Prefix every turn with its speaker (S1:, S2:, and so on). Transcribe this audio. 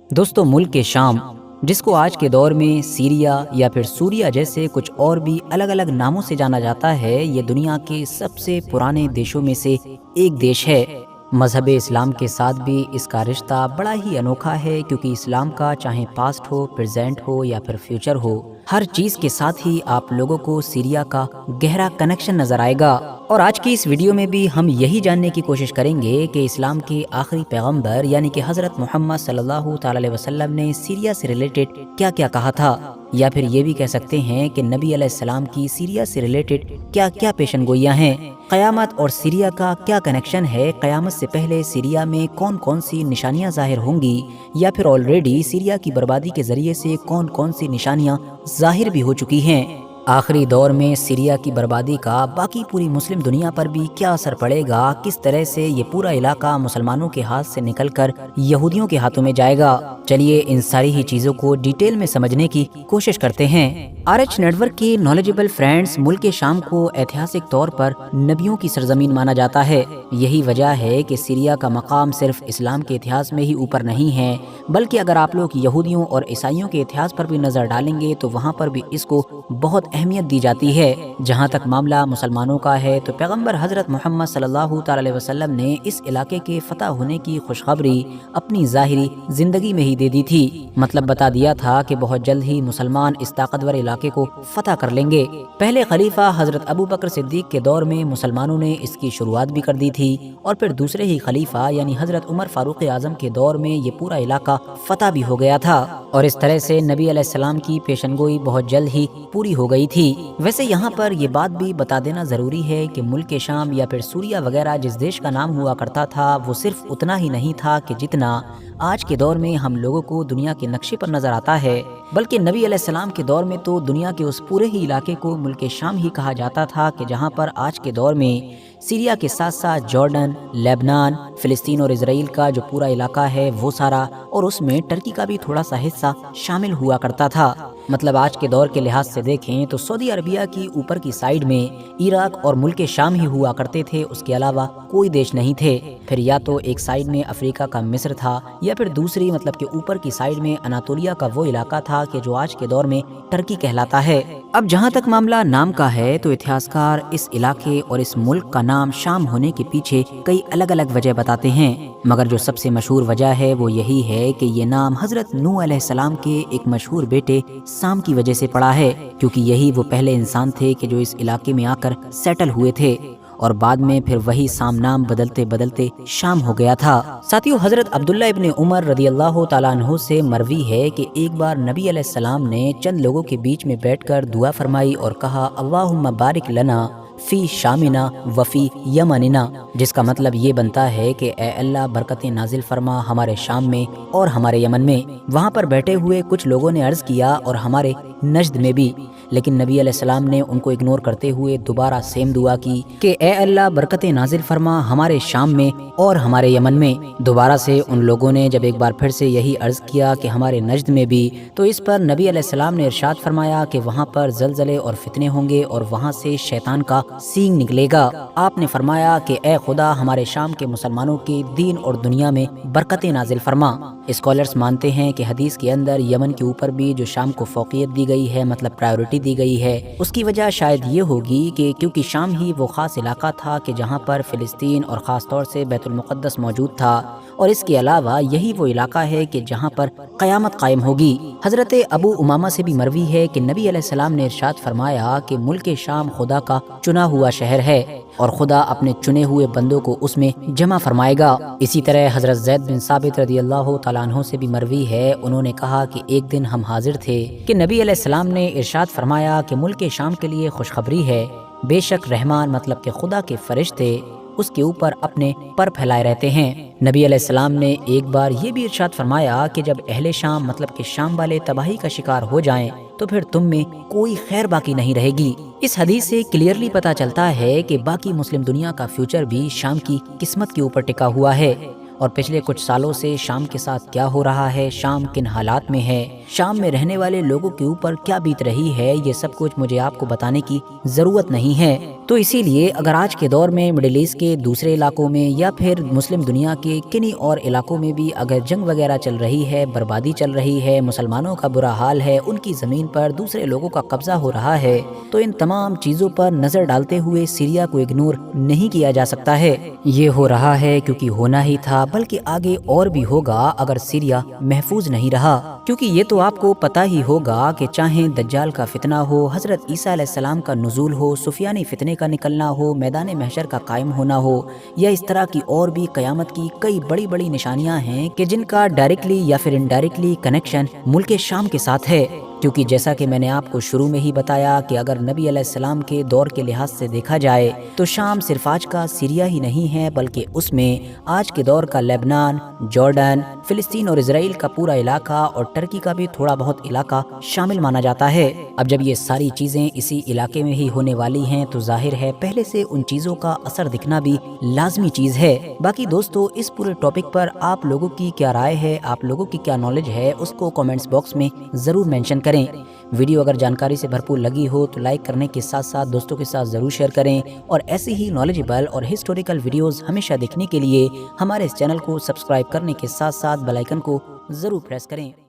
S1: دوستو، ملک شام، جس کو آج کے دور میں سیریا یا پھر سوریا جیسے کچھ اور بھی الگ الگ ناموں سے جانا جاتا ہے، یہ دنیا کے سب سے پرانے دیشوں میں سے ایک دیش ہے۔ مذہب اسلام کے ساتھ بھی اس کا رشتہ بڑا ہی انوکھا ہے، کیونکہ اسلام کا چاہے پاسٹ ہو، پریزنٹ ہو یا پھر فیوچر ہو، ہر چیز کے ساتھ ہی آپ لوگوں کو سیریا کا گہرا کنیکشن نظر آئے گا۔ اور آج کی اس ویڈیو میں بھی ہم یہی جاننے کی کوشش کریں گے کہ اسلام کے آخری پیغمبر یعنی کہ حضرت محمد صلی اللہ تعالی علیہ وسلم نے سیریا سے ریلیٹڈ کیا کیا کہا تھا، یا پھر یہ بھی کہہ سکتے ہیں کہ نبی علیہ السلام کی سیریا سے ریلیٹڈ کیا کیا پیشن گوئیاں ہیں، قیامت اور سیریا کا کیا کنیکشن ہے، قیامت سے پہلے سیریا میں کون کون سی نشانیاں ظاہر ہوں گی، یا پھر آلریڈی سیریا کی بربادی کے ذریعے سے کون کون سی نشانیاں ظاہر بھی ہو چکی ہیں۔ آخری دور میں سیریا کی بربادی کا باقی پوری مسلم دنیا پر بھی کیا اثر پڑے گا، کس طرح سے یہ پورا علاقہ مسلمانوں کے ہاتھ سے نکل کر یہودیوں کے ہاتھوں میں جائے گا، چلیے ان ساری ہی چیزوں کو ڈیٹیل میں سمجھنے کی کوشش کرتے ہیں۔ RH نیٹ ورک کی نالجبل فرینڈز، ملک شام کو ایتہاسک طور پر نبیوں کی سرزمین مانا جاتا ہے۔ یہی وجہ ہے کہ سیریا کا مقام صرف اسلام کے اتہاس میں ہی اوپر نہیں ہے، بلکہ اگر آپ لوگ یہودیوں اور عیسائیوں کے اتہاس پر بھی نظر ڈالیں گے تو وہاں پر بھی اس کو بہت اہمیت دی جاتی ہے۔ جہاں تک معاملہ مسلمانوں کا ہے تو پیغمبر حضرت محمد صلی اللہ تعالی علیہ وسلم نے اس علاقے کے فتح ہونے کی خوشخبری اپنی ظاہری زندگی میں ہی دے دی تھی، مطلب بتا دیا تھا کہ بہت جلد ہی مسلمان اس طاقتور علاقے کو فتح کر لیں گے۔ پہلے خلیفہ حضرت ابو بکر صدیق کے دور میں مسلمانوں نے اس کی شروعات بھی کر دی تھی، اور پھر دوسرے ہی خلیفہ یعنی حضرت عمر فاروق اعظم کے دور میں یہ پورا علاقہ فتح بھی ہو گیا تھا، اور اس طرح سے نبی علیہ السلام کی پیشن گوئی بہت جلد ہی پوری ہو گئی تھی۔ ویسے یہاں پر یہ بات بھی بتا دینا ضروری ہے کہ ملک شام یا پھر سوریا وغیرہ جس دیش کا نام ہوا کرتا تھا، وہ صرف اتنا ہی نہیں تھا کہ جتنا آج کے دور میں ہم لوگوں کو دنیا کے نقشے پر نظر آتا ہے، بلکہ نبی علیہ السلام کے دور میں تو دنیا کے اس پورے ہی علاقے کو ملک شام ہی کہا جاتا تھا، کہ جہاں پر آج کے دور میں سیریا کے ساتھ ساتھ جارڈن، لیبنان، فلسطین اور اسرائیل کا جو پورا علاقہ ہے وہ سارا، اور اس میں ترکی کا بھی تھوڑا سا حصہ شامل ہوا کرتا تھا۔ مطلب آج کے دور کے لحاظ سے دیکھیں تو سعودی عربیہ کی اوپر کی سائیڈ میں عراق اور ملک شام ہی ہوا کرتے تھے، اس کے علاوہ کوئی دیش نہیں تھے۔ پھر یا تو ایک سائیڈ میں افریقہ کا مصر تھا، یا پھر دوسری مطلب کہ اوپر کی سائیڈ میں اناطولیہ کا وہ علاقہ تھا کہ جو آج کے دور میں ترکی کہلاتا ہے۔ اب جہاں تک معاملہ نام کا ہے تو اتہاسکار اس علاقے اور اس ملک کا نام شام ہونے کے پیچھے کئی الگ الگ وجہ بتاتے ہیں، مگر جو سب سے مشہور وجہ ہے وہ یہی ہے کہ یہ نام حضرت نوح علیہ السلام کے ایک مشہور بیٹے سام کی وجہ سے پڑا ہے، کیونکہ یہی وہ پہلے انسان تھے کہ جو اس علاقے میں آ کر سیٹل ہوئے تھے، اور بعد میں پھر وہی سام نام بدلتے بدلتے شام ہو گیا تھا۔ ساتھیو، حضرت عبداللہ ابن عمر رضی اللہ تعالیٰ عنہ سے مروی ہے کہ ایک بار نبی علیہ السلام نے چند لوگوں کے بیچ میں بیٹھ کر دعا فرمائی اور کہا، اللہم بارک لنا فی شامنا وفی یمننا، جس کا مطلب یہ بنتا ہے کہ اے اللہ برکتیں نازل فرما ہمارے شام میں اور ہمارے یمن میں۔ وہاں پر بیٹھے ہوئے کچھ لوگوں نے عرض کیا اور ہمارے نجد میں بھی، لیکن نبی علیہ السلام نے ان کو اگنور کرتے ہوئے دوبارہ سیم دعا کی کہ اے اللہ برکتیں نازل فرما ہمارے شام میں اور ہمارے یمن میں۔ دوبارہ سے ان لوگوں نے جب ایک بار پھر سے یہی عرض کیا کہ ہمارے نجد میں بھی، تو اس پر نبی علیہ السلام نے ارشاد فرمایا کہ وہاں پر زلزلے اور فتنے ہوں گے اور وہاں سے شیطان کا سینگ نکلے گا۔ آپ نے فرمایا کہ اے خدا ہمارے شام کے مسلمانوں کے دین اور دنیا میں برکتیں نازل فرما۔ اسکالرز مانتے ہیں کہ حدیث کے اندر یمن کے اوپر بھی جو شام کو فوقیت دی گئی ہے، مطلب پرائیورٹی دی گئی ہے، اس کی وجہ شاید یہ ہوگی کہ کیونکہ شام ہی وہ خاص علاقہ تھا کہ جہاں پر فلسطین اور خاص طور سے بیت المقدس موجود تھا، اور اس کے علاوہ یہی وہ علاقہ ہے کہ جہاں پر قیامت قائم ہوگی۔ حضرت ابو امامہ سے بھی مروی ہے کہ نبی علیہ السلام نے ارشاد فرمایا کہ ملک شام خدا کا چنا ہوا شہر ہے، اور خدا اپنے چنے ہوئے بندوں کو اس میں جمع فرمائے گا۔ اسی طرح حضرت زید بن ثابت رضی اللہ تعالیٰ عنہ سے بھی مروی ہے، انہوں نے کہا کہ ایک دن ہم حاضر تھے کہ نبی علیہ السلام نے ارشاد فرمایا کہ ملک شام کے لیے خوشخبری ہے، بے شک رحمان مطلب کہ خدا کے فرشتے اس کے اوپر اپنے پر پھیلائے رہتے ہیں۔ نبی علیہ السلام نے ایک بار یہ بھی ارشاد فرمایا کہ جب اہل شام مطلب کہ شام والے تباہی کا شکار ہو جائیں تو پھر تم میں کوئی خیر باقی نہیں رہے گی۔ اس حدیث سے کلیئرلی پتہ چلتا ہے کہ باقی مسلم دنیا کا فیوچر بھی شام کی قسمت کے اوپر ٹکا ہوا ہے، اور پچھلے کچھ سالوں سے شام کے ساتھ کیا ہو رہا ہے، شام کن حالات میں ہے، شام میں رہنے والے لوگوں کے اوپر کیا بیت رہی ہے یہ سب کچھ مجھے آپ کو بتانے کی ضرورت نہیں ہے۔ تو اسی لیے اگر آج کے دور میں مڈل ایسٹ کے دوسرے علاقوں میں یا پھر مسلم دنیا کے کنہیں اور علاقوں میں بھی اگر جنگ وغیرہ چل رہی ہے، بربادی چل رہی ہے، مسلمانوں کا برا حال ہے، ان کی زمین پر دوسرے لوگوں کا قبضہ ہو رہا ہے، تو ان تمام چیزوں پر نظر ڈالتے ہوئے سیریا کو اگنور نہیں کیا جا سکتا ہے۔ یہ ہو رہا ہے کیونکہ ہونا ہی تھا، بلکہ آگے اور بھی ہوگا اگر سیریا محفوظ نہیں رہا، کیونکہ یہ تو آپ کو پتہ ہی ہوگا کہ چاہے دجال کا فتنہ ہو، حضرت عیسیٰ علیہ السلام کا نزول ہو، سفیانی فتنے کا نکلنا ہو، میدان محشر کا قائم ہونا ہو، یا اس طرح کی اور بھی قیامت کی کئی بڑی بڑی نشانیاں ہیں کہ جن کا ڈائریکٹلی یا پھر انڈائریکٹلی کنیکشن ملک شام کے ساتھ ہے۔ کیونکہ جیسا کہ میں نے آپ کو شروع میں ہی بتایا کہ اگر نبی علیہ السلام کے دور کے لحاظ سے دیکھا جائے تو شام صرف آج کا سیریا ہی نہیں ہے، بلکہ اس میں آج کے دور کا لبنان، جارڈن، فلسطین اور اسرائیل کا پورا علاقہ اور ٹرکی کا بھی تھوڑا بہت علاقہ شامل مانا جاتا ہے۔ اب جب یہ ساری چیزیں اسی علاقے میں ہی ہونے والی ہیں تو ظاہر ہے پہلے سے ان چیزوں کا اثر دکھنا بھی لازمی چیز ہے۔ باقی دوستو اس پورے ٹاپک پر آپ لوگوں کی کیا رائے ہے، آپ لوگوں کی کیا نالج ہے، اس کو کامنٹس باکس میں ضرور مینشن کریں۔ ویڈیو اگر جانکاری سے بھرپور لگی ہو تو لائک کرنے کے ساتھ ساتھ دوستوں کے ساتھ ضرور شیئر کریں، اور ایسی ہی نالجبل اور ہسٹوریکل ویڈیوز ہمیشہ دیکھنے کے لیے ہمارے اس چینل کو سبسکرائب کرنے کے ساتھ ساتھ بیل آئیکن کو ضرور پریس کریں۔